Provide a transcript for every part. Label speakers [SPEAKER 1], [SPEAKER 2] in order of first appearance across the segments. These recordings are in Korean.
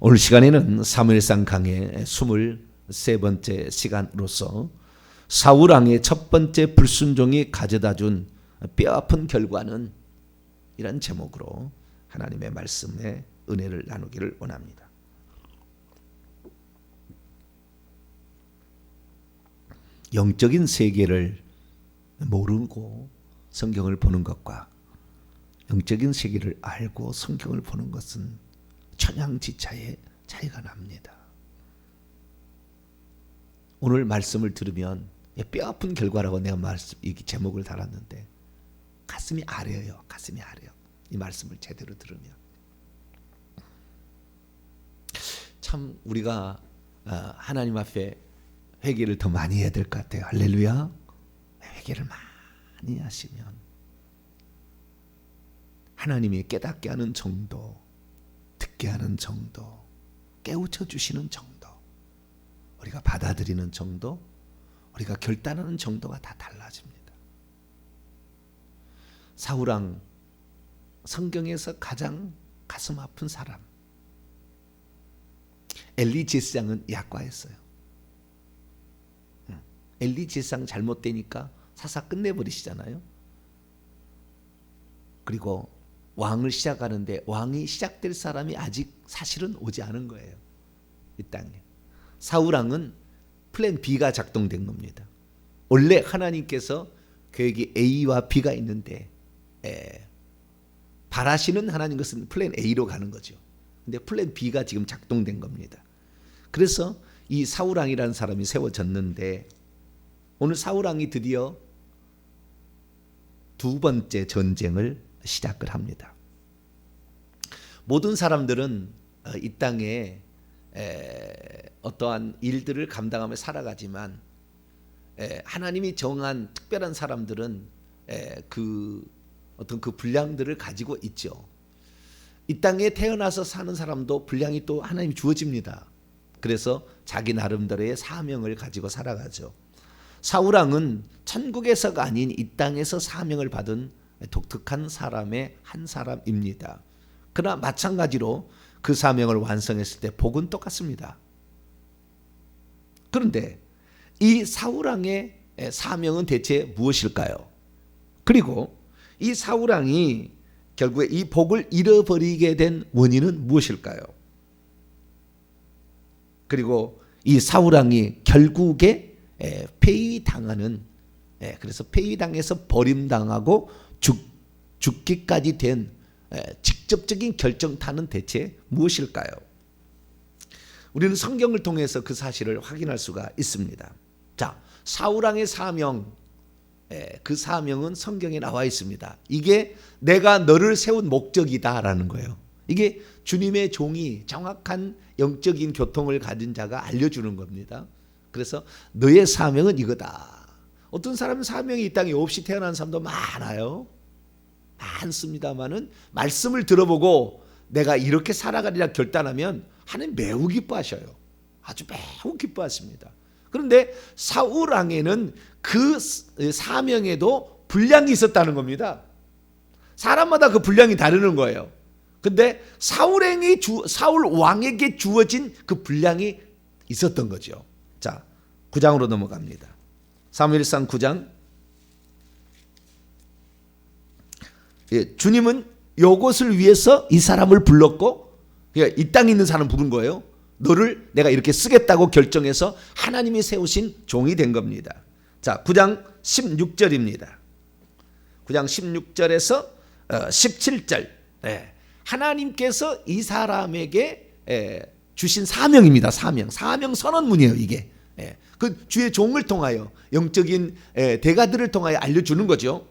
[SPEAKER 1] 오늘 시간에는 사무엘상 강의 23번째 시간으로서 사울왕의 첫 번째 불순종이 가져다준 뼈아픈 결과는 이런 제목으로 하나님의 말씀에 은혜를 나누기를 원합니다. 영적인 세계를 모르고 성경을 보는 것과 영적인 세계를 알고 성경을 보는 것은 천양지차의 차이가 납니다. 오늘 말씀을 들으면 뼈아픈 결과라고 내가 이 제목을 달았는데 가슴이 아려요. 가슴이 아려. 이 말씀을 제대로 들으면 참 우리가 하나님 앞에 회개를 더 많이 해야 될 것 같아요. 할렐루야. 회개를 많이 하시면 하나님이 깨닫게 하는 정도, 듣게 하는 정도, 깨우쳐 주시는 정도, 우리가 받아들이는 정도, 우리가 결단하는 정도가 다 달라집니다. 사울왕, 성경에서 가장 가슴 아픈 사람. 엘리 제사장은 약과했어요. 엘리 제사장 잘못되니까 사사 끝내버리시잖아요. 그리고 왕을 시작하는데 왕이 시작될 사람이 아직 사실은 오지 않은 거예요. 이 땅에. 사울왕은 플랜 B가 작동된 겁니다. 원래 하나님께서 계획이 A와 B가 있는데 바라시는 하나님 것은 플랜 A로 가는 거죠. 근데 플랜 B가 지금 작동된 겁니다. 그래서 이 사울왕이라는 사람이 세워졌는데 오늘 사울왕이 드디어 두 번째 전쟁을 시작을 합니다. 모든 사람들은 이 땅에 어떠한 일들을 감당하며 살아가지만 하나님이 정한 특별한 사람들은 그 분량들을 가지고 있죠. 이 땅에 태어나서 사는 사람도 분량이 또 하나님이 주어집니다. 그래서 자기 나름대로의 사명을 가지고 살아가죠. 사울왕은 천국에서가 아닌 이 땅에서 사명을 받은 독특한 사람의 한 사람입니다. 그러나 마찬가지로 그 사명을 완성했을 때 복은 똑같습니다. 그런데 이 사울왕의 사명은 대체 무엇일까요? 그리고 이 사울왕이 결국에 이 복을 잃어버리게 된 원인은 무엇일까요? 그리고 이 사울왕이 결국에 폐위당하는, 그래서 폐위당해서 버림당하고 죽기까지 된 직접적인 결정타는 대체 무엇일까요? 우리는 성경을 통해서 그 사실을 확인할 수가 있습니다. 자, 사울왕의 사명, 그 사명은 성경에 나와 있습니다. 이게 내가 너를 세운 목적이다라는 거예요. 이게 주님의 종이 정확한 영적인 교통을 가진 자가 알려주는 겁니다. 그래서 너의 사명은 이거다. 어떤 사람은 사명이 이 땅에 없이 태어난 사람도 많아요. 많습니다만은 말씀을 들어보고 내가 이렇게 살아가리라 결단하면 하나님 매우 기뻐하셔요. 아주 매우 기뻐하십니다. 그런데 사울왕에는 그 사명에도 분량이 있었다는 겁니다. 사람마다 그 분량이 다르는 거예요. 근데 사울 왕에게 주어진 그 분량이 있었던 거죠. 자, 9장으로 넘어갑니다. 사무엘상 9장. 주님은 이것을 위해서 이 사람을 불렀고, 이 땅에 있는 사람 부른 거예요. 너를 내가 이렇게 쓰겠다고 결정해서 하나님이 세우신 종이 된 겁니다. 자, 9장 16절입니다. 9장 16절에서 17절. 하나님께서 이 사람에게 주신 사명입니다. 사명 선언문이에요. 이게 그 주의 종을 통하여 영적인 대가들을 통하여 알려주는 거죠.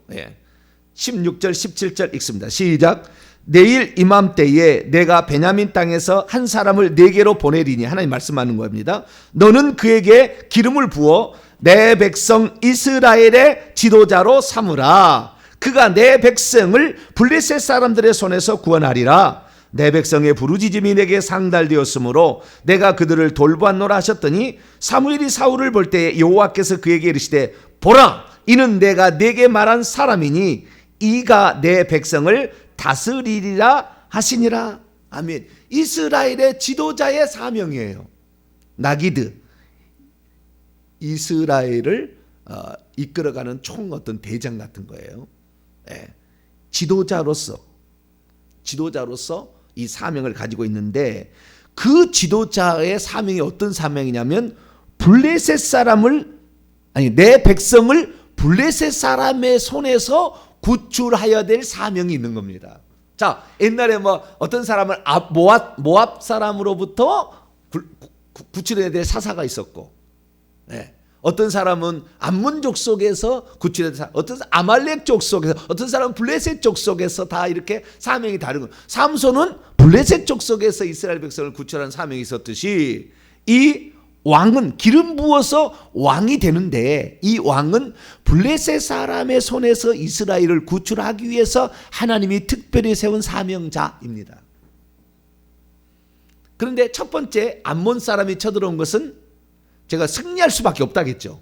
[SPEAKER 1] 16절 17절 읽습니다. 시작. 내일 이맘때에 내가 베냐민 땅에서 한 사람을 네게로 보내리니, 하나님 말씀하는 겁니다. 너는 그에게 기름을 부어 내 백성 이스라엘의 지도자로 삼으라. 그가 내 백성을 블레셋 사람들의 손에서 구원하리라. 내 백성의 부르짖음이 내게 상달되었으므로 내가 그들을 돌보았노라 하셨더니 사무엘이 사울을 볼 때에 여호와께서 그에게 이르시되 보라, 이는 내가 네게 말한 사람이니 이가 내 백성을 다스리리라 하시니라. 아멘. 이스라엘의 지도자의 사명이에요. 나기드, 이스라엘을 이끌어가는 총 어떤 대장 같은 거예요. 예. 지도자로서 이 사명을 가지고 있는데, 그 지도자의 사명이 어떤 사명이냐면 블레셋 사람을, 아니 내 백성을 블레셋 사람의 손에서 구출하여야 될 사명이 있는 겁니다. 자, 옛날에 뭐 어떤 사람을 모압 사람으로부터 구출해야 될 사사가 있었고, 네. 어떤 사람은 암몬족 속에서 구출해야 될 사사, 어떤 아말렉 족 속에서, 어떤 사람은 블레셋 족 속에서 다 이렇게 사명이 다른 거예요. 삼손은 블레셋 족 속에서 이스라엘 백성을 구출하는 사명이 있었듯이, 이 왕은 기름 부어서 왕이 되는데, 이 왕은 블레셋 사람의 손에서 이스라엘을 구출하기 위해서 하나님이 특별히 세운 사명자입니다. 그런데 첫 번째 암몬 사람이 쳐들어온 것은 제가 승리할 수밖에 없다겠죠.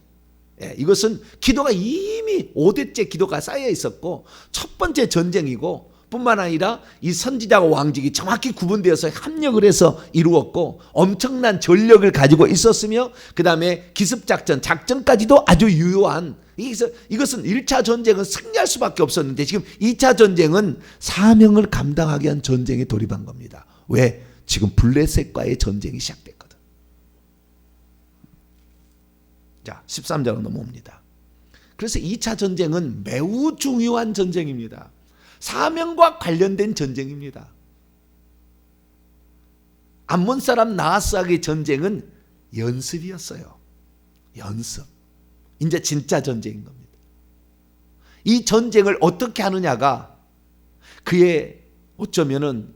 [SPEAKER 1] 예, 이것은 기도가 이미 5대째 기도가 쌓여 있었고 첫 번째 전쟁이고, 뿐만 아니라 이 선지자와 왕직이 정확히 구분되어서 합력을 해서 이루었고 엄청난 전력을 가지고 있었으며, 그 다음에 기습작전, 작전까지도 아주 유효한, 이것은 1차 전쟁은 승리할 수밖에 없었는데 지금 2차 전쟁은 사명을 감당하기 위한 전쟁에 돌입한 겁니다. 왜? 지금 블레셋과의 전쟁이 시작됐거든. 자, 13절로 넘어옵니다. 그래서 2차 전쟁은 매우 중요한 전쟁입니다. 사명과 관련된 전쟁입니다. 암몬 사람 나하스에게 전쟁은 연습이었어요. 연습. 이제 진짜 전쟁인 겁니다. 이 전쟁을 어떻게 하느냐가 그의 어쩌면은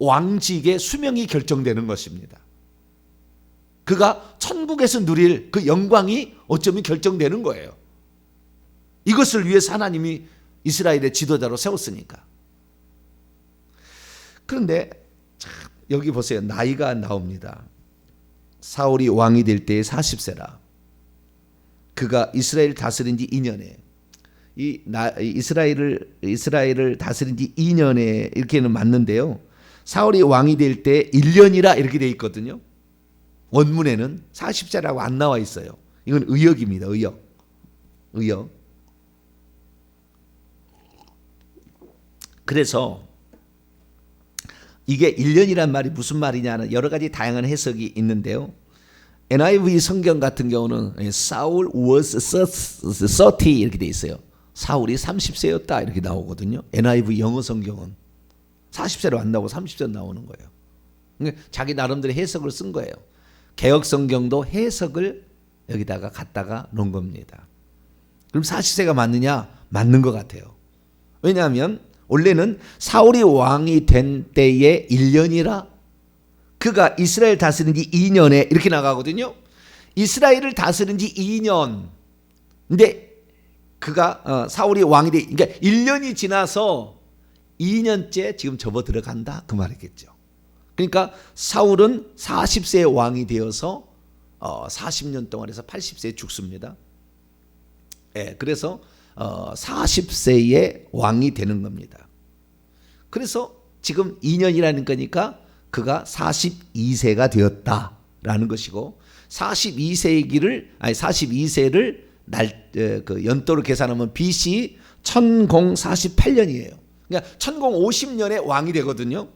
[SPEAKER 1] 왕직의 수명이 결정되는 것입니다. 그가 천국에서 누릴 그 영광이 어쩌면 결정되는 거예요. 이것을 위해서 하나님이 이스라엘의 지도자로 세웠으니까. 그런데 여기 보세요. 나이가 나옵니다. 사울이 왕이 될 때에 40세라. 그가 이스라엘 다스린 지 2년에, 이스라엘을 다스린 지 2년에 이렇게는 맞는데요. 사울이 왕이 될 때 1년이라 이렇게 돼 있거든요. 원문에는 40세라고 안 나와 있어요. 이건 의역입니다. 의역. 그래서 이게 1년이란 말이 무슨 말이냐는 여러 가지 다양한 해석이 있는데요. NIV 성경 같은 경우는 사울 was 30 이렇게 돼 있어요. 사울이 30세였다 이렇게 나오거든요. NIV 영어 성경은 40세로 안 나오고 30세로 나오는 거예요. 그러니까 자기 나름대로 해석을 쓴 거예요. 개역 성경도 해석을 여기다가 갖다가 놓은 겁니다. 그럼 40세가 맞느냐? 맞는 것 같아요. 왜냐하면 원래는 사울이 왕이 된 때에 1년이라 그가 이스라엘 다스린 지 2년에 이렇게 나가거든요. 이스라엘을 다스린 지 2년. 근데 그가 사울이 왕이 돼, 그러니까 1년이 지나서 2년째 지금 접어 들어간다 그 말이겠죠. 그러니까 사울은 40세에 왕이 되어서 40년 동안 해서 80세에 죽습니다. 예, 그래서 40세에 왕이 되는 겁니다. 그래서 지금 2년이라는 거니까 그가 42세가 되었다라는 것이고, 42세를 그 연도로 계산하면 BC 1048년이에요. 그러니까 1050년에 왕이 되거든요.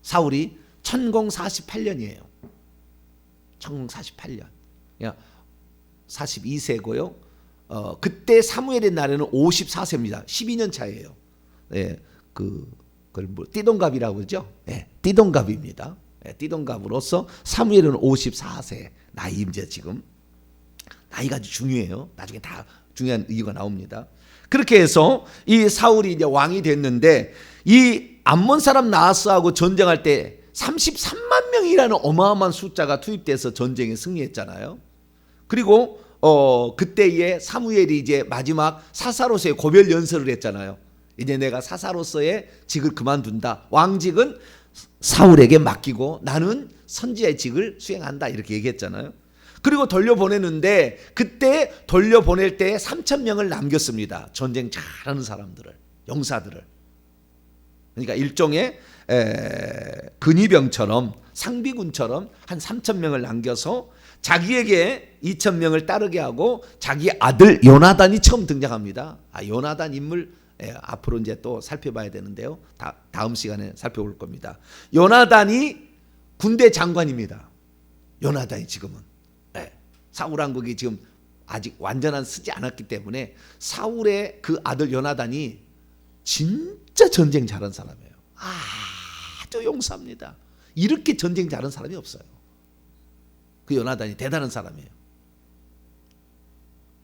[SPEAKER 1] 사울이 1048년이에요. 1048년. 그러니까 42세고요. 그때 사무엘의 날에는 54세입니다. 12년 차예요. 예, 그걸 뭐 띠동갑이라고 그러죠. 예, 띠동갑입니다. 예, 띠동갑으로서 사무엘은 54세 나이입니다. 지금 나이가 아주 중요해요. 나중에 다 중요한 이유가 나옵니다. 그렇게 해서 이 사울이 이제 왕이 됐는데, 이 암몬 사람 나하스하고 전쟁할 때 33만 명이라는 어마어마한 숫자가 투입돼서 전쟁에 승리했잖아요. 그리고 그때에 사무엘이 이제 마지막 사사로서의 고별 연설을 했잖아요. 이제 내가 사사로서의 직을 그만둔다. 왕직은 사울에게 맡기고 나는 선지자의 직을 수행한다. 이렇게 얘기했잖아요. 그리고 돌려보내는데, 그때 돌려보낼 때 3,000명을 남겼습니다. 전쟁 잘하는 사람들을, 용사들을. 그러니까 일종의 근위병처럼 상비군처럼 한 3,000명을 남겨서 자기에게 2,000명을 따르게 하고 자기 아들 요나단이 처음 등장합니다. 요나단 인물 앞으로 이제 또 살펴봐야 되는데요. 다음 시간에 살펴볼 겁니다. 요나단이 군대 장관입니다. 요나단이 지금은 사울 왕국이 지금 아직 완전한 쓰지 않았기 때문에 사울의 그 아들 요나단이 진짜 전쟁 잘한 사람이에요. 아주 용사입니다. 이렇게 전쟁 잘한 사람이 없어요. 그 요나단이 대단한 사람이에요.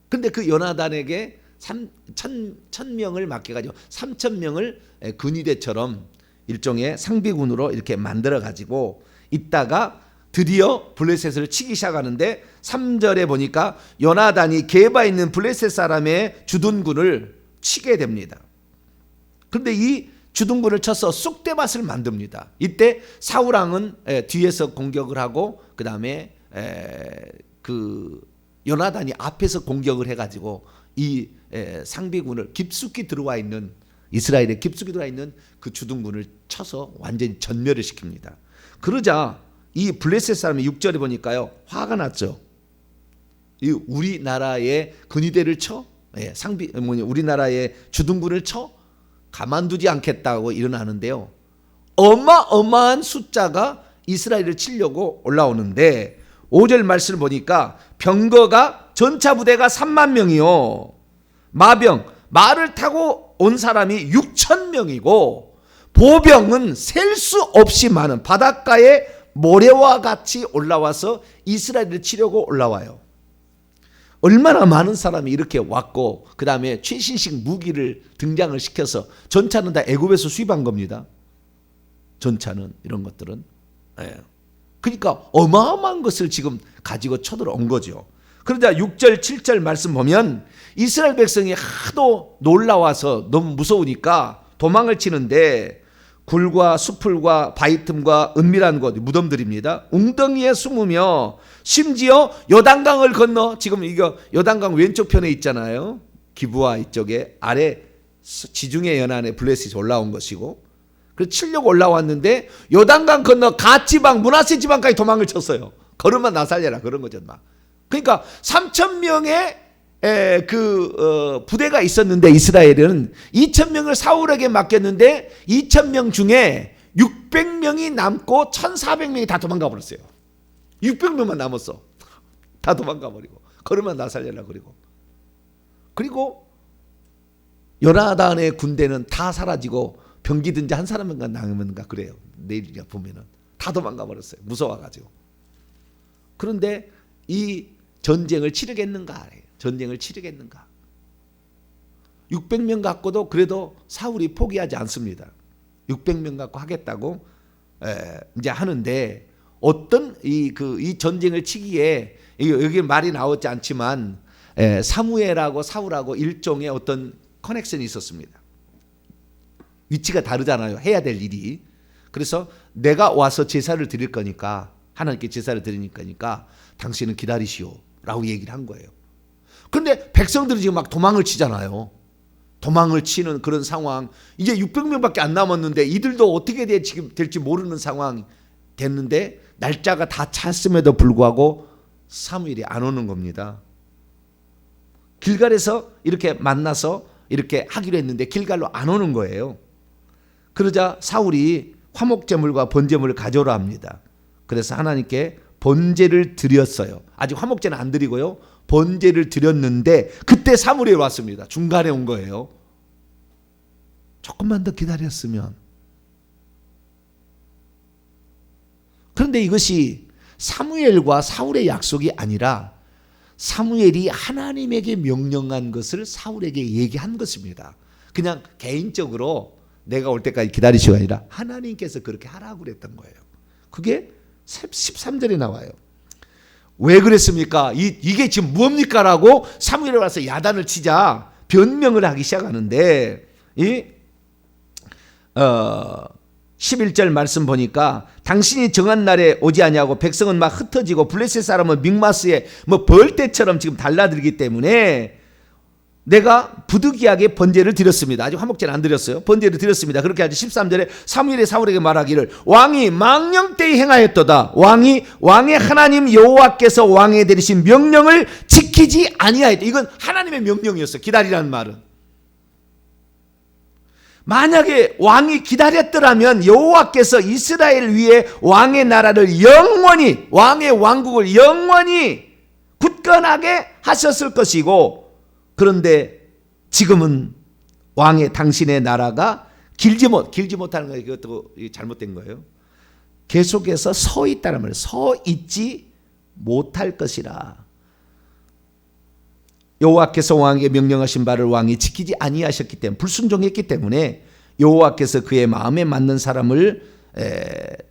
[SPEAKER 1] 근데 그 요나단에게 1,000명을 맡겨가지고 3,000명을 근위대처럼 일종의 상비군으로 이렇게 만들어가지고 있다가 드디어 블레셋을 치기 시작하는데 3절에 보니까 요나단이 게바에 있는 블레셋 사람의 주둔군을 치게 됩니다. 그런데 이 주둔군을 쳐서 쑥대밭을 만듭니다. 이때 사울왕은 뒤에서 공격을 하고 그 다음에 그 요나단이 앞에서 공격을 해가지고 이 상비군을 깊숙이 들어와 있는 이스라엘에 깊숙이 들어와 있는 그 주둔군을 쳐서 완전히 전멸을 시킵니다. 그러자 이 블레셋 사람이 6절에 보니까요 화가 났죠. 이 우리나라의 근위대를 쳐, 우리나라의 주둔군을 쳐 가만두지 않겠다고 일어나는데요. 어마어마한 숫자가 이스라엘을 치려고 올라오는데 5절 말씀을 보니까 병거가 전차 부대가 3만 명이요. 말을 타고 온 사람이 6천 명이고 보병은 셀 수 없이 많은 바닷가에 모래와 같이 올라와서 이스라엘을 치려고 올라와요. 얼마나 많은 사람이 이렇게 왔고 그 다음에 최신식 무기를 등장을 시켜서 전차는 다 애굽에서 수입한 겁니다. 전차는 이런 것들은. 그러니까 어마어마한 것을 지금 가지고 쳐들어온 거죠. 그러자 6절 7절 말씀 보면 이스라엘 백성이 하도 놀라워서 너무 무서우니까 도망을 치는데 굴과 수풀과 바위 틈과 은밀한 곳 무덤들입니다. 웅덩이에 숨으며 심지어 요단강을 건너 지금 이거 요단강 왼쪽 편에 있잖아요. 기브아 이쪽에 아래 지중해 연안에 블레셋이 올라온 것이고 그래서 치려고 올라왔는데 요단강 건너 갓지방 므낫세 지방까지 도망을 쳤어요. 걸음만 나 살려라 그런 거죠. 막. 그러니까 3,000명의 부대가 있었는데 이스라엘은 2,000명을 사울에게 맡겼는데 2,000명 중에 600명이 남고 1,400명이 다 도망가 버렸어요. 600명만 남았어. 다 도망가 버리고 걸음만 나 살려라 그리고 요나단의 군대는 다 사라지고 병기든지 한 사람인가 남은가 그래요. 내일 보면은 다 도망가 버렸어요. 무서워가지고. 그런데 이 전쟁을 치르겠는가? 600명 갖고도 그래도 사울이 포기하지 않습니다. 600명 갖고 하겠다고 이제 하는데 어떤 이 전쟁을 치기에 여기 말이 나오지 않지만 사무엘하고 사울하고 일종의 어떤 커넥션이 있었습니다. 위치가 다르잖아요. 해야 될 일이. 그래서 내가 와서 제사를 드릴 거니까 하나님께 제사를 드릴 거니까 당신은 기다리시오 라고 얘기를 한 거예요. 그런데 백성들이 지금 막 도망을 치잖아요. 도망을 치는 그런 상황. 이제 600명밖에 안 남았는데 이들도 어떻게 될지 모르는 상황 됐는데 날짜가 다 찼음에도 불구하고 사무엘이 안 오는 겁니다. 길갈에서 이렇게 만나서 이렇게 하기로 했는데 길갈로 안 오는 거예요. 그러자 사울이 화목제물과 번제물을 가져오라 합니다. 그래서 하나님께 번제를 드렸어요. 아직 화목제는 안 드리고요. 번제를 드렸는데 그때 사무엘이 왔습니다. 중간에 온 거예요. 조금만 더 기다렸으면. 그런데 이것이 사무엘과 사울의 약속이 아니라 사무엘이 하나님에게 명령한 것을 사울에게 얘기한 것입니다. 그냥 개인적으로 내가 올 때까지 기다리시가 아니라 하나님께서 그렇게 하라고 그랬던 거예요. 그게 13절에 나와요. 왜 그랬습니까? 이게 지금 뭡니까? 라고 사무엘이 와서 야단을 치자 변명을 하기 시작하는데 11절 말씀 보니까 당신이 정한 날에 오지 아니하고 백성은 막 흩어지고 블레셋 사람은 믹마스에 벌떼처럼 지금 달라들기 때문에 내가 부득이하게 번제를 드렸습니다. 아직 화목제는 안 드렸어요. 번제를 드렸습니다. 그렇게 하지 13절에 사무엘이 사울에게 말하기를 왕이 망령되이 행하였도다. 왕의 하나님 여호와께서 왕에 내리신 명령을 지키지 아니하였다. 이건 하나님의 명령이었어요. 기다리라는 말은. 만약에 왕이 기다렸더라면 여호와께서 이스라엘 위에 왕의 나라를 영원히, 왕의 왕국을 영원히 굳건하게 하셨을 것이고, 그런데 지금은 왕의 당신의 나라가 길지 못하는 거예요. 이것도 잘못된 거예요. 계속해서 서 있다는 말이에요. 서 있지 못할 것이라. 여호와께서 왕에게 명령하신 바를 왕이 지키지 아니하셨기 때문에, 불순종했기 때문에 여호와께서 그의 마음에 맞는 사람을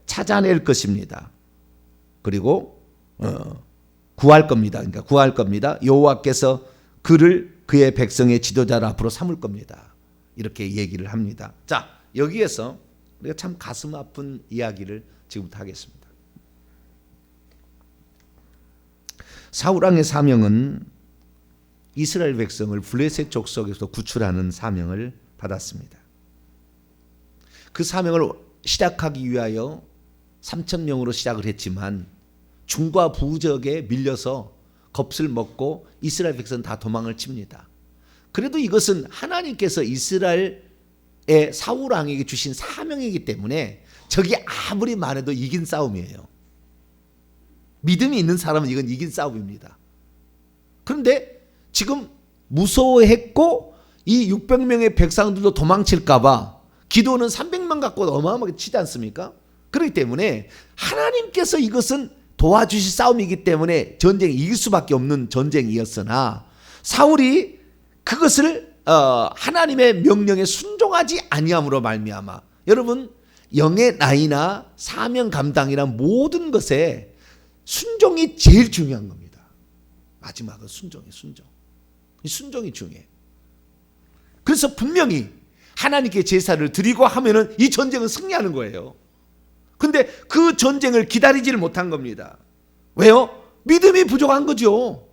[SPEAKER 1] 찾아낼 것입니다. 그리고 구할 겁니다. 그러니까 구할 겁니다. 여호와께서 그의 백성의 지도자를 앞으로 삼을 겁니다. 이렇게 얘기를 합니다. 자, 여기에서 우리가 참 가슴 아픈 이야기를 지금부터 하겠습니다. 사울왕의 사명은 이스라엘 백성을 블레셋 족속에서 구출하는 사명을 받았습니다. 그 사명을 시작하기 위하여 3,000명으로 시작을 했지만 중과 부적에 밀려서 겁을 먹고 이스라엘 백성은 다 도망을 칩니다. 그래도 이것은 하나님께서 이스라엘의 사울 왕에게 주신 사명이기 때문에 적이 아무리 많아도 이긴 싸움이에요. 믿음이 있는 사람은 이건 이긴 싸움입니다. 그런데 지금 무서워했고 이 600명의 백성들도 도망칠까 봐 기도는 300명 갖고 어마어마하게 치지 않습니까? 그렇기 때문에 하나님께서 이것은 도와주실 싸움이기 때문에 전쟁이 이길 수밖에 없는 전쟁이었으나 사울이 그것을 하나님의 명령에 순종하지 아니함으로 말미암아, 여러분 영의 나이나 사명 감당이나 모든 것에 순종이 제일 중요한 겁니다. 마지막은 순종이 중요해. 그래서 분명히 하나님께 제사를 드리고 하면은 이 전쟁은 승리하는 거예요. 근데 그 전쟁을 기다리지를 못한 겁니다. 왜요? 믿음이 부족한 거죠.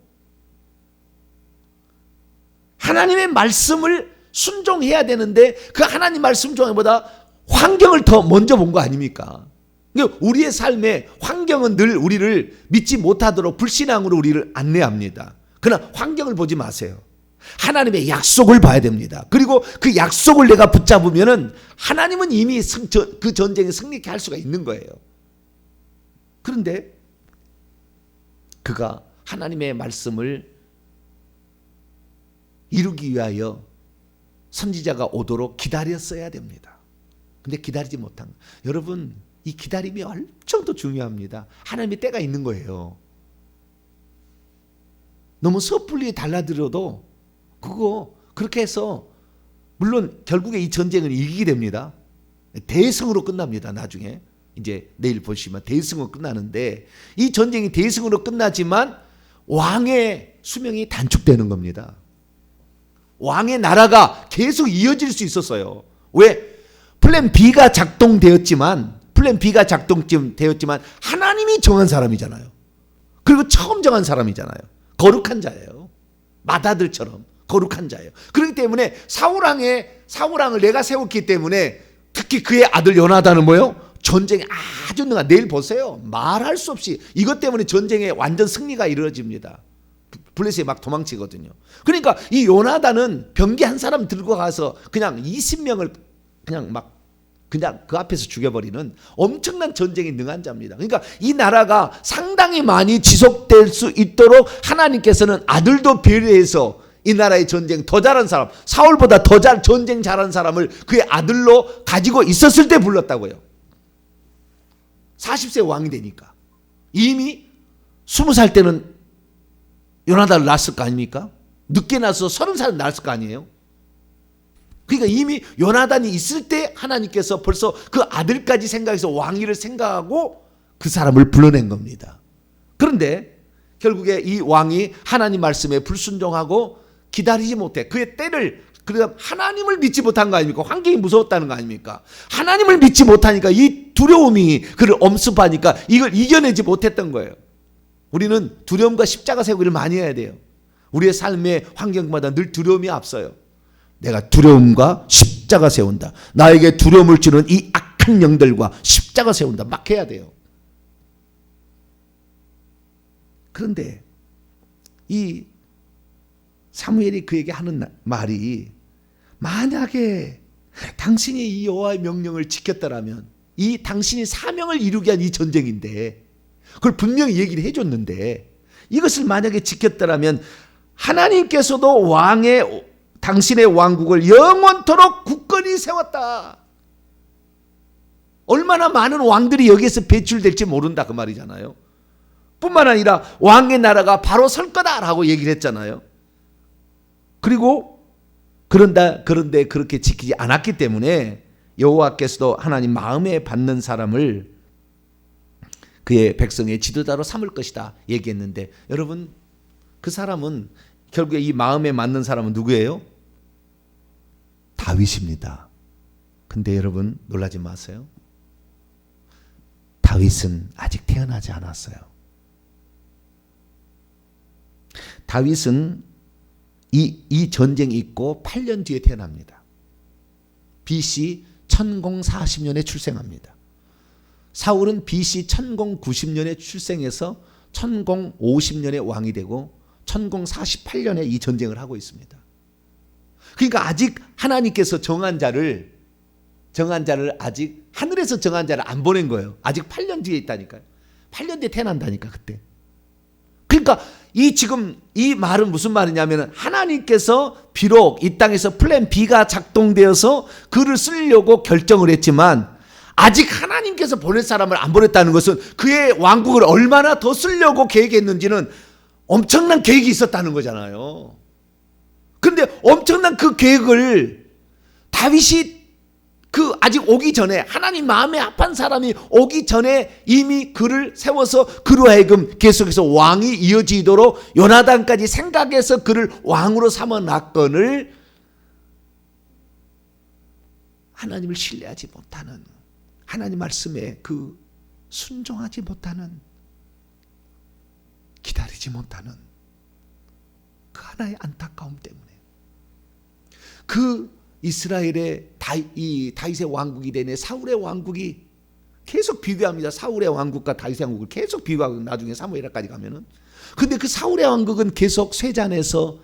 [SPEAKER 1] 하나님의 말씀을 순종해야 되는데 그 하나님 말씀 순종보다 환경을 더 먼저 본 거 아닙니까? 우리의 삶에 환경은 늘 우리를 믿지 못하도록 불신앙으로 우리를 안내합니다. 그러나 환경을 보지 마세요. 하나님의 약속을 봐야 됩니다. 그리고 그 약속을 내가 붙잡으면은 하나님은 이미 그 전쟁에 승리케 할 수가 있는 거예요. 그런데 그가 하나님의 말씀을 이루기 위하여 선지자가 오도록 기다렸어야 됩니다. 근데 기다리지 못한 거예요. 여러분, 이 기다림이 엄청 더 중요합니다. 하나님의 때가 있는 거예요. 너무 섣불리 달라들어도 그거 그렇게 해서 물론 결국에 이 전쟁은 이기게 됩니다. 대승으로 끝납니다. 나중에 이제 내일 보시면 대승으로 끝나는데, 이 전쟁이 대승으로 끝나지만 왕의 수명이 단축되는 겁니다. 왕의 나라가 계속 이어질 수 있었어요. 왜? 플랜 B가 작동되었지만 하나님이 정한 사람이잖아요. 그리고 처음 정한 사람이잖아요. 거룩한 자예요. 맏아들처럼 거룩한 자예요. 그렇기 때문에 사울왕을 내가 세웠기 때문에, 특히 그의 아들 요나단은 뭐예요? 전쟁에 아주 능한, 내일 보세요. 말할 수 없이 이것 때문에 전쟁에 완전 승리가 이루어집니다. 블레셋이 막 도망치거든요. 그러니까 이 요나단은 병기 한 사람 들고 가서 그냥 20명을 그냥 그 앞에서 죽여버리는 엄청난 전쟁에 능한 자입니다. 그러니까 이 나라가 상당히 많이 지속될 수 있도록 하나님께서는 아들도 배려해서 이 나라의 전쟁 더 잘한 사람, 사울보다 더 전쟁 잘한 사람을 그의 아들로 가지고 있었을 때 불렀다고요. 40세 왕이 되니까. 이미 20살 때는 요나단을 낳았을 거 아닙니까? 늦게 낳아서 30살 낳았을 거 아니에요? 그러니까 이미 요나단이 있을 때 하나님께서 벌써 그 아들까지 생각해서 왕위를 생각하고 그 사람을 불러낸 겁니다. 그런데 결국에 이 왕이 하나님 말씀에 불순종하고 기다리지 못해 그의 때를, 그러니까 하나님을 믿지 못한 거 아닙니까? 환경이 무서웠다는 거 아닙니까? 하나님을 믿지 못하니까 이 두려움이 그를 엄습하니까 이걸 이겨내지 못했던 거예요. 우리는 두려움과 십자가 세우기를 많이 해야 돼요. 우리의 삶의 환경마다 늘 두려움이 앞서요. 내가 두려움과 십자가 세운다. 나에게 두려움을 주는 이 악한 영들과 십자가 세운다. 막 해야 돼요. 그런데 이 사무엘이 그에게 하는 말이, 만약에 당신이 이 여호와의 명령을 지켰더라면, 이 당신이 사명을 이루게 한 이 전쟁인데 그걸 분명히 얘기를 해줬는데, 이것을 만약에 지켰더라면 하나님께서도 당신의 왕국을 영원토록 굳건히 세웠다. 얼마나 많은 왕들이 여기에서 배출될지 모른다 그 말이잖아요. 뿐만 아니라 왕의 나라가 바로 설 거다라고 얘기를 했잖아요. 그리고 그런데 그렇게 지키지 않았기 때문에 여호와께서도 하나님 마음에 받는 사람을 그의 백성의 지도자로 삼을 것이다 얘기했는데, 여러분, 그 사람은 결국에 이 마음에 맞는 사람은 누구예요? 다윗입니다. 근데 여러분 놀라지 마세요. 다윗은 아직 태어나지 않았어요. 다윗은 이 전쟁이 있고 8년 뒤에 태어납니다. BC 1040년에 출생합니다. 사울은 BC 1090년에 출생해서 1050년에 왕이 되고 1048년에 이 전쟁을 하고 있습니다. 그러니까 아직 하나님께서 정한 자를 아직 하늘에서 정한 자를 안 보낸 거예요. 아직 8년 뒤에 있다니까요. 8년 뒤에 태어난다니까 그때. 그러니까 지금 이 말은 무슨 말이냐면, 하나님께서 비록 이 땅에서 플랜 B가 작동되어서 그를 쓰려고 결정을 했지만 아직 하나님께서 보낼 사람을 안 보냈다는 것은 그의 왕국을 얼마나 더 쓰려고 계획했는지는 엄청난 계획이 있었다는 거잖아요. 그런데 엄청난 그 계획을 다윗이 아직 오기 전에, 하나님 마음에 합한 사람이 오기 전에 이미 그를 세워서 그로 하여금 계속해서 왕이 이어지도록 요나단까지 생각해서 그를 왕으로 삼아 놨건을 하나님을 신뢰하지 못하는, 하나님 말씀에 순종하지 못하는, 기다리지 못하는 그 하나의 안타까움 때문에 이스라엘의 다윗의 왕국이 되네, 사울의 왕국이 계속 비교합니다. 사울의 왕국과 다윗의 왕국을 계속 비교하고 나중에 사무엘하까지 가면은. 근데 그 사울의 왕국은 계속 쇠잔해서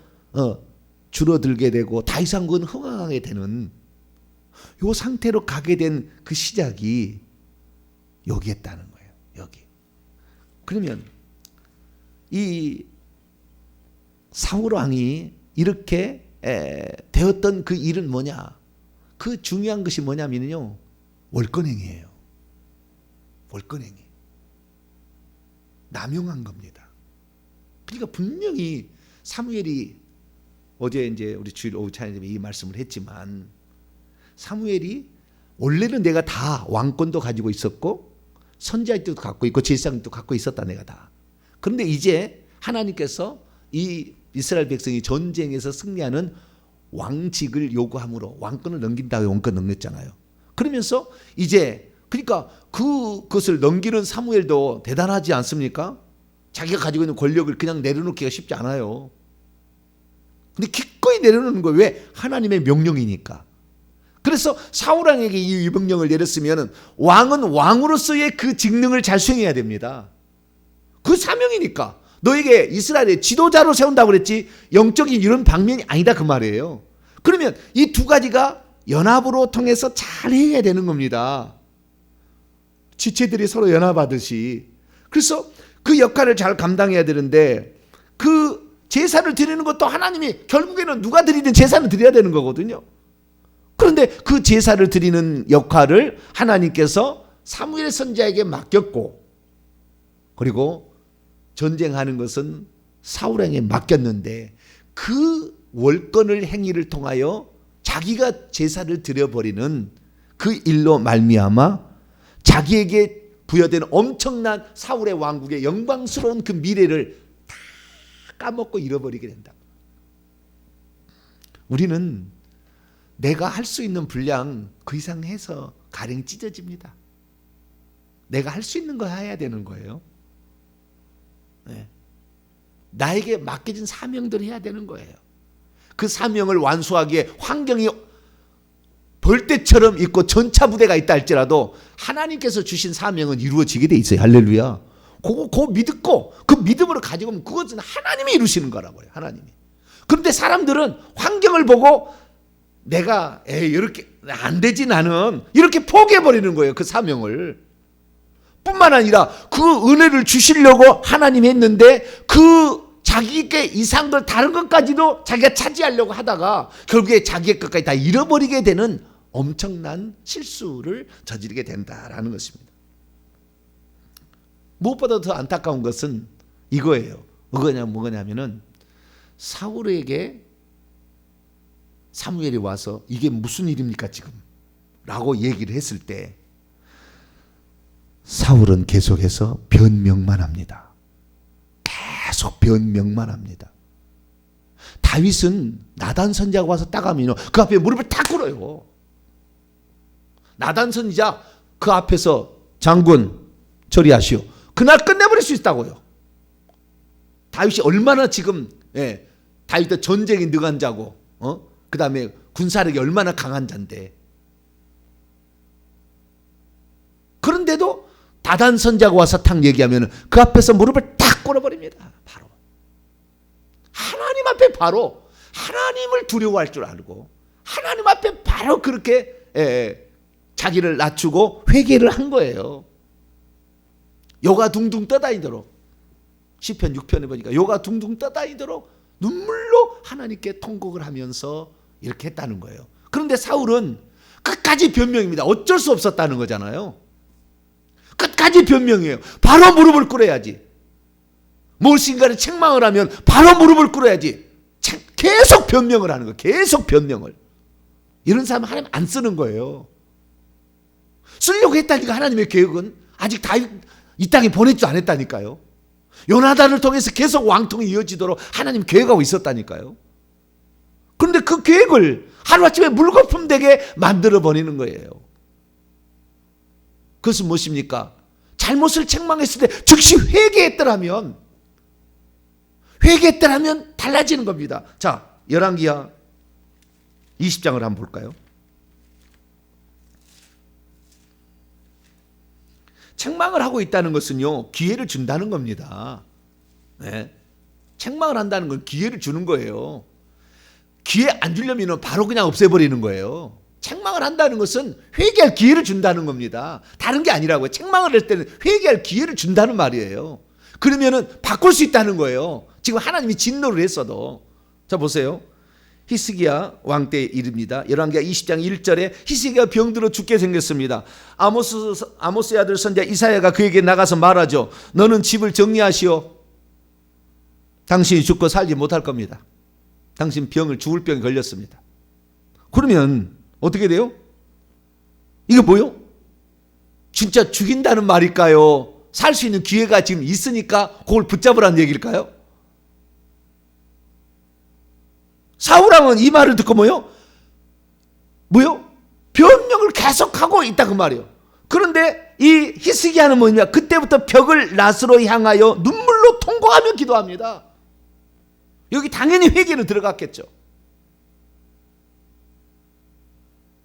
[SPEAKER 1] 줄어들게 되고 다윗의 왕국은 흥황하게 되는 요 상태로 가게 된 그 시작이 여기에 있다는 거예요. 여기. 그러면 이 사울 왕이 이렇게 되었던 그 일은 뭐냐? 그 중요한 것이 뭐냐면요, 월권행위예요. 월권행위. 남용한 겁니다. 그러니까 분명히 사무엘이 어제 이제 우리 주일 오후 찬양님이 이 말씀을 했지만, 사무엘이 원래는 내가 다 왕권도 가지고 있었고 선지자도 갖고 있고 제사장도 갖고 있었다, 내가 다. 그런데 이제 하나님께서 이 이스라엘 백성이 전쟁에서 승리하는 왕직을 요구함으로 왕권을 넘긴다고 왕권 넘겼잖아요. 그러면서 이제 그러니까 그것을 넘기는 사무엘도 대단하지 않습니까? 자기가 가지고 있는 권력을 그냥 내려놓기가 쉽지 않아요. 근데 기꺼이 내려놓는 거예요. 왜? 하나님의 명령이니까. 그래서 사울 왕에게 이 명령을 내렸으면 왕은 왕으로서의 그 직능을 잘 수행해야 됩니다. 그 사명이니까. 너에게 이스라엘의 지도자로 세운다고 그랬지 영적인 이런 방면이 아니다 그 말이에요. 그러면 이 두 가지가 연합으로 통해서 잘 해야 되는 겁니다. 지체들이 서로 연합하듯이. 그래서 그 역할을 잘 감당해야 되는데, 그 제사를 드리는 것도 하나님이, 결국에는 누가 드리든 제사는 드려야 되는 거거든요. 그런데 그 제사를 드리는 역할을 하나님께서 사무엘 선지자에게 맡겼고, 그리고 전쟁하는 것은 사울 왕에게 맡겼는데, 그 월권을 행위를 통하여 자기가 제사를 드려버리는 그 일로 말미암아 자기에게 부여된 엄청난 사울의 왕국의 영광스러운 그 미래를 다 까먹고 잃어버리게 된다. 우리는 내가 할 수 있는 분량 그 이상 해서 가랭이 찢어집니다. 내가 할 수 있는 거 해야 되는 거예요. 네. 나에게 맡겨진 사명들을 해야 되는 거예요. 그 사명을 완수하기에 환경이 벌떼처럼 있고 전차 부대가 있다 할지라도 하나님께서 주신 사명은 이루어지게 돼 있어요. 할렐루야. 그거 믿고 그 믿음으로 가지고 오면 그것은 하나님이 이루시는 거라고요. 하나님이. 그런데 사람들은 환경을 보고 내가 이렇게 안 되지 나는 이렇게 포기해버리는 거예요. 그 사명을. 뿐만 아니라 그 은혜를 주시려고 하나님이 했는데 그 자기에게 이상한 걸 다른 것까지도 자기가 차지하려고 하다가 결국에 자기의 것까지 다 잃어버리게 되는 엄청난 실수를 저지르게 된다라는 것입니다. 무엇보다 더 안타까운 것은 이거예요. 뭐냐면은 사울에게 사무엘이 와서 이게 무슨 일입니까 지금? 라고 얘기를 했을 때 사울은 계속해서 변명만 합니다. 계속 변명만 합니다. 다윗은 나단 선지자가 와서 따가면 그 앞에 무릎을 탁 꿇어요. 나단 선지자 그 앞에서 장군 처리하시오. 그날 끝내버릴 수 있다고요. 다윗이 얼마나 지금 다윗도 전쟁에 능한 자고 그 다음에 군사력이 얼마나 강한 자인데 그런데도 나단 선지자가 와서 탁 얘기하면 그 앞에서 무릎을 탁 꿇어버립니다. 바로 하나님 앞에 바로 하나님을 두려워할 줄 알고 하나님 앞에 바로 그렇게 자기를 낮추고 회개를 한 거예요. 요가 둥둥 떠다니도록 시편 6편에 보니까 요가 둥둥 떠다니도록 눈물로 하나님께 통곡을 하면서 이렇게 했다는 거예요. 그런데 사울은 끝까지 변명입니다. 어쩔 수 없었다는 거잖아요. 끝까지 변명이에요. 바로 무릎을 꿇어야지. 무엇인가를 책망을 하면 바로 무릎을 꿇어야지. 계속 변명을 하는 거예요. 계속 변명을. 이런 사람 하나님 안 쓰는 거예요. 쓰려고 했다니까 하나님의 계획은 아직 다윗 이 땅에 보냈지 않았다니까요. 요나단을 통해서 계속 왕통이 이어지도록 하나님 계획하고 있었다니까요. 그런데 그 계획을 하루아침에 물거품 되게 만들어 버리는 거예요. 그것은 무엇입니까? 잘못을 책망했을 때 즉시 회개했더라면 달라지는 겁니다. 자, 열왕기하 20장을 한번 볼까요? 책망을 하고 있다는 것은요, 기회를 준다는 겁니다. 네. 책망을 한다는 건 기회를 주는 거예요. 기회 안 주려면 바로 그냥 없애버리는 거예요. 책망을 한다는 것은 회개할 기회를 준다는 겁니다. 다른 게 아니라고요. 책망을 할 때는 회개할 기회를 준다는 말이에요. 그러면은 바꿀 수 있다는 거예요. 지금 하나님이 진노를 했어도. 자, 보세요. 히스기야 왕 때 일입니다. 열왕기하 20장 1절에 히스기야 병들어 죽게 생겼습니다. 아모스의 아들 선지자 이사야가 그에게 나가서 말하죠. 너는 집을 정리하시오. 당신이 죽고 살지 못할 겁니다. 당신 죽을 병에 걸렸습니다. 그러면 어떻게 돼요? 이게 뭐요? 진짜 죽인다는 말일까요? 살 수 있는 기회가 지금 있으니까 그걸 붙잡으라는 얘기일까요? 사울왕은 이 말을 듣고 뭐요? 변명을 계속하고 있다 그 말이에요. 그런데 이 히스기야는 뭐냐? 그때부터 벽을 낫으로 향하여 눈물로 통곡하며 기도합니다. 여기 당연히 회개는 들어갔겠죠.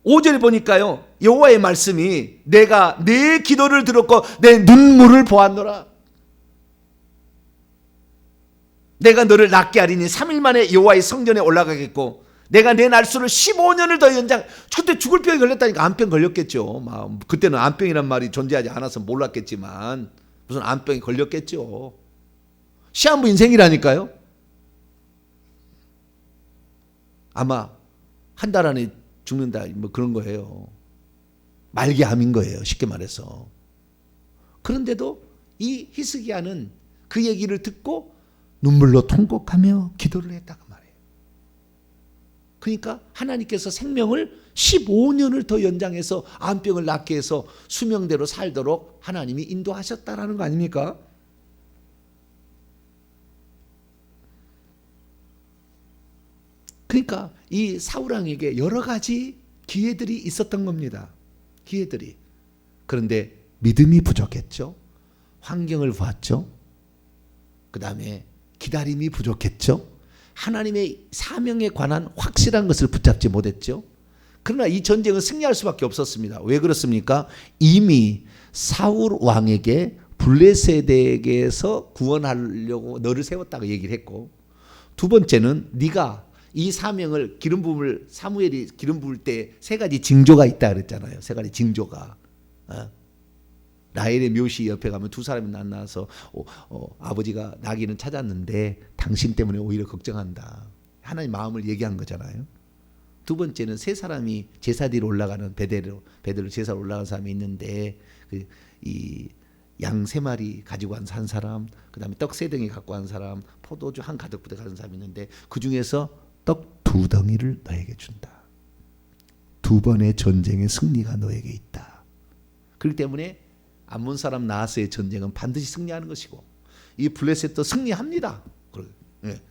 [SPEAKER 1] 5절에 보니까요, 여호와의 말씀이 내가 내 기도를 들었고 내 눈물을 보았노라. 내가 너를 낫게 하리니 3일 만에 여호와의 성전에 올라가겠고 내가 내 날수를 15년을 더 연장. 그때 죽을 병이 걸렸다니까 암병 걸렸겠죠. 그때는 암병이란 말이 존재하지 않아서 몰랐겠지만 무슨 암병이 걸렸겠죠. 시한부 인생이라니까요. 아마 한 달 안에 죽는다 뭐 그런 거예요. 말기암인 거예요. 쉽게 말해서. 그런데도 이 히스기야는 그 얘기를 듣고 눈물로 통곡하며 기도를 했다고 말해요. 그러니까 하나님께서 생명을 15년을 더 연장해서 암병을 낫게 해서 수명대로 살도록 하나님이 인도하셨다라는 거 아닙니까? 그러니까 이 사울왕에게 여러 가지 기회들이 있었던 겁니다. 기회들이. 그런데 믿음이 부족했죠. 환경을 봤죠. 그 다음에 기다림이 부족했죠. 하나님의 사명에 관한 확실한 것을 붙잡지 못했죠. 그러나 이 전쟁은 승리할 수밖에 없었습니다. 왜 그렇습니까? 이미 사울 왕에게 블레셋에게서 구원하려고 너를 세웠다고 얘기를 했고, 두 번째는 네가 이 사명을 기름 부음을 사무엘이 기름 부을 때 세 가지 징조가 있다 그랬잖아요. 세 가지 징조가. 라헬의 묘시 옆에 가면 두 사람이 만나서 아버지가 나귀는 찾았는데 당신 때문에 오히려 걱정한다. 하나님 마음을 얘기한 거잖아요. 두 번째는 세 사람이 제사 뒤로 올라가는 베델로 제사 올라가는 사람이 있는데 이 양 세 마리 가지고 간 한 사람, 그다음에 떡 세 덩이 갖고 간 사람, 포도주 한 가득 부대 가는 사람이 있는데 그 중에서 떡 두 덩이를 너에게 준다. 두 번의 전쟁의 승리가 너에게 있다. 그렇기 때문에 암몬 사람 나하스의 전쟁은 반드시 승리하는 것이고, 이 블레셋도 승리합니다.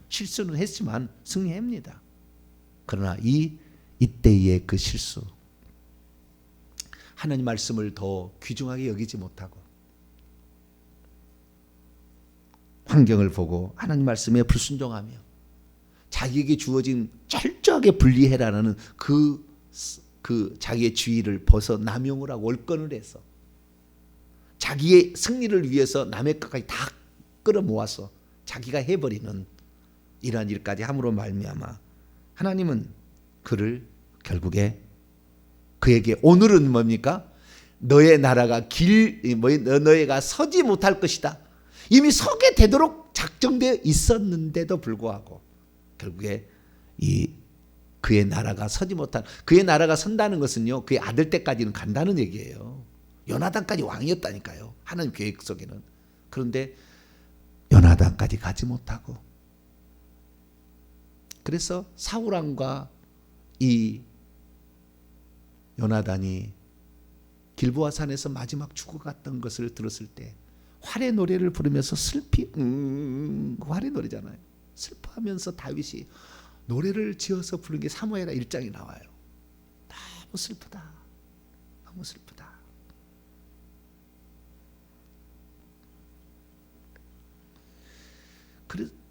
[SPEAKER 1] 실수는 했지만 승리합니다. 그러나 이때의 그 실수, 하나님 말씀을 더 귀중하게 여기지 못하고 환경을 보고 하나님 말씀에 불순종하며 자기에게 주어진 철저하게 분리해라라는 그 자기의 주의를 벗어 남용을 하고 월권을 해서 자기의 승리를 위해서 남의 것까지 다 끌어모아서 자기가 해버리는 이러한 일까지 함으로 말미암아 하나님은 그를 결국에 그에게 오늘은 뭡니까? 너의 나라가 너희가 서지 못할 것이다. 이미 서게 되도록 작정되어 있었는데도 불구하고 결국에 그의 나라가 서지 못한, 그의 나라가 선다는 것은요, 그의 아들 때까지는 간다는 얘기예요. 요나단까지 왕이었다니까요. 하나님 계획 속에는. 그런데 요나단까지 가지 못하고, 그래서 사울 왕과 이 요나단이 길보아 산에서 마지막 죽어갔던 것을 들었을 때 활의 노래를 부르면서 활의 노래잖아요. 슬퍼하면서 다윗이 노래를 지어서 부른 게 사무엘하 1장에 나와요. 너무 슬프다. 너무 슬프다.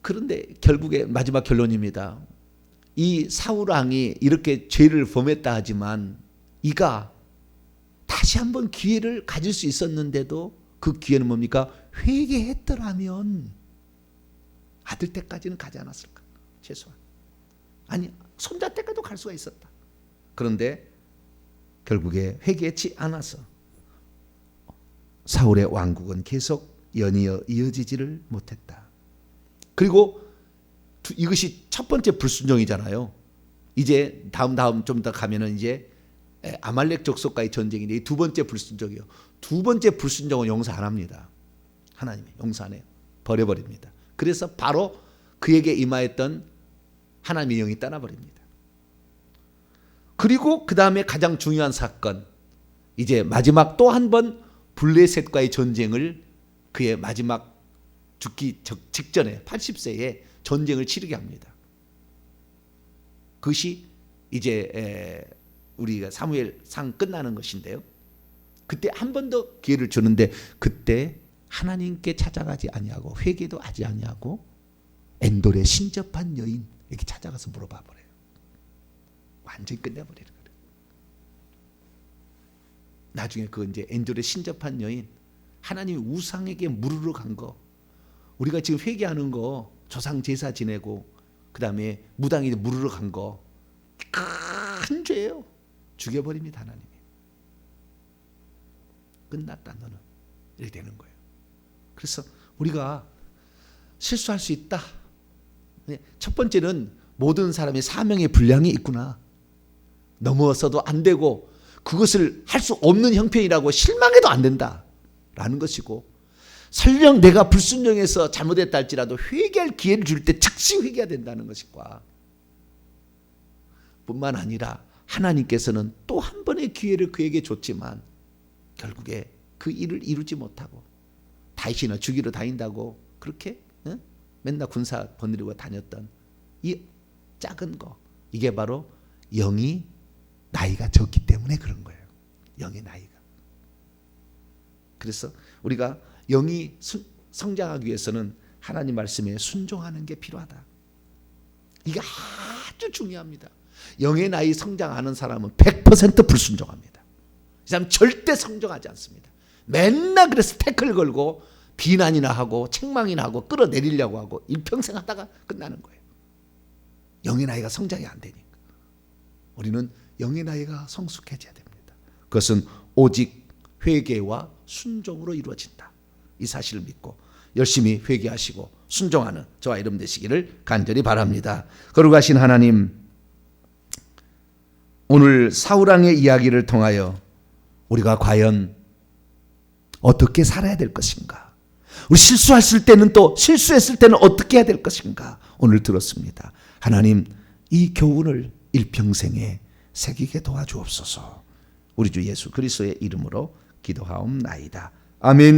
[SPEAKER 1] 그런데 결국에 마지막 결론입니다. 이 사울 왕이 이렇게 죄를 범했다 하지만 이가 다시 한번 기회를 가질 수 있었는데도 그 기회는 뭡니까? 회개했더라면 아들 때까지는 가지 않았을까? 최소한. 아니, 손자 때까지도 갈 수가 있었다. 그런데 결국에 회개치 않아서 사울의 왕국은 계속 연이어 이어지지를 못했다. 그리고 이것이 첫 번째 불순종이잖아요. 이제 다음 좀 더 가면은 이제 아말렉 족속과의 전쟁인데 이 두 번째 불순종이요. 두 번째 불순종은 용서 안 합니다. 하나님이 용서 안 해요. 버려버립니다. 그래서 바로 그에게 임하였던 하나님의 영이 떠나버립니다. 그리고 그 다음에 가장 중요한 사건, 이제 마지막 또 한 번 블레셋과의 전쟁을 그의 마지막 죽기 직전에 80세에 전쟁을 치르게 합니다. 그것이 이제 우리가 사무엘상 끝나는 것인데요. 그때 한 번 더 기회를 주는데 그때 하나님께 찾아가지 아니하고 회개도 하지 아니하고 엔돌에 신접한 여인 이렇게 찾아가서 물어봐 버려요. 완전히 끝내버리는 거예요. 나중에 그 이제 엔돌에 신접한 여인, 하나님이 우상에게 물으러 간 거, 우리가 지금 회개하는 거, 조상 제사 지내고 그 다음에 무당이 물으러 간 거 큰 죄예요. 죽여버립니다. 하나님이. 끝났다 너는. 이렇게 되는 거예요. 그래서 우리가 실수할 수 있다. 첫 번째는 모든 사람의 사명의 분량이 있구나. 넘어서도 안 되고 그것을 할 수 없는 형편이라고 실망해도 안 된다라는 것이고, 설령 내가 불순종해서 잘못했다 할지라도 회개할 기회를 줄 때 즉시 회개해야 된다는 것과 뿐만 아니라 하나님께서는 또 한 번의 기회를 그에게 줬지만 결국에 그 일을 이루지 못하고 다윗이나 죽이러 다닌다고 그렇게 맨날 군사 거느리고 다녔던 이 작은 거, 이게 바로 영이 나이가 적기 때문에 그런 거예요. 영의 나이가. 그래서 우리가 영이 성장하기 위해서는 하나님 말씀에 순종하는 게 필요하다. 이게 아주 중요합니다. 영의 나이 성장하는 사람은 100% 불순종합니다. 이 사람 절대 성장하지 않습니다. 맨날 그래서 태클 걸고 비난이나 하고 책망이나 하고 끌어내리려고 하고 일평생 하다가 끝나는 거예요. 영의 나이가 성장이 안 되니까. 우리는 영의 나이가 성숙해져야 됩니다. 그것은 오직 회개와 순종으로 이루어진다. 이 사실을 믿고 열심히 회개하시고 순종하는 저와 여러분 되시기를 간절히 바랍니다. 거룩하신 하나님, 오늘 사울왕의 이야기를 통하여 우리가 과연 어떻게 살아야 될 것인가, 우리 실수했을 때는 또 실수했을 때는 어떻게 해야 될 것인가 오늘 들었습니다. 하나님, 이 교훈을 일평생에 새기게 도와주옵소서. 우리 주 예수 그리스도의 이름으로 기도하옵나이다. 아멘.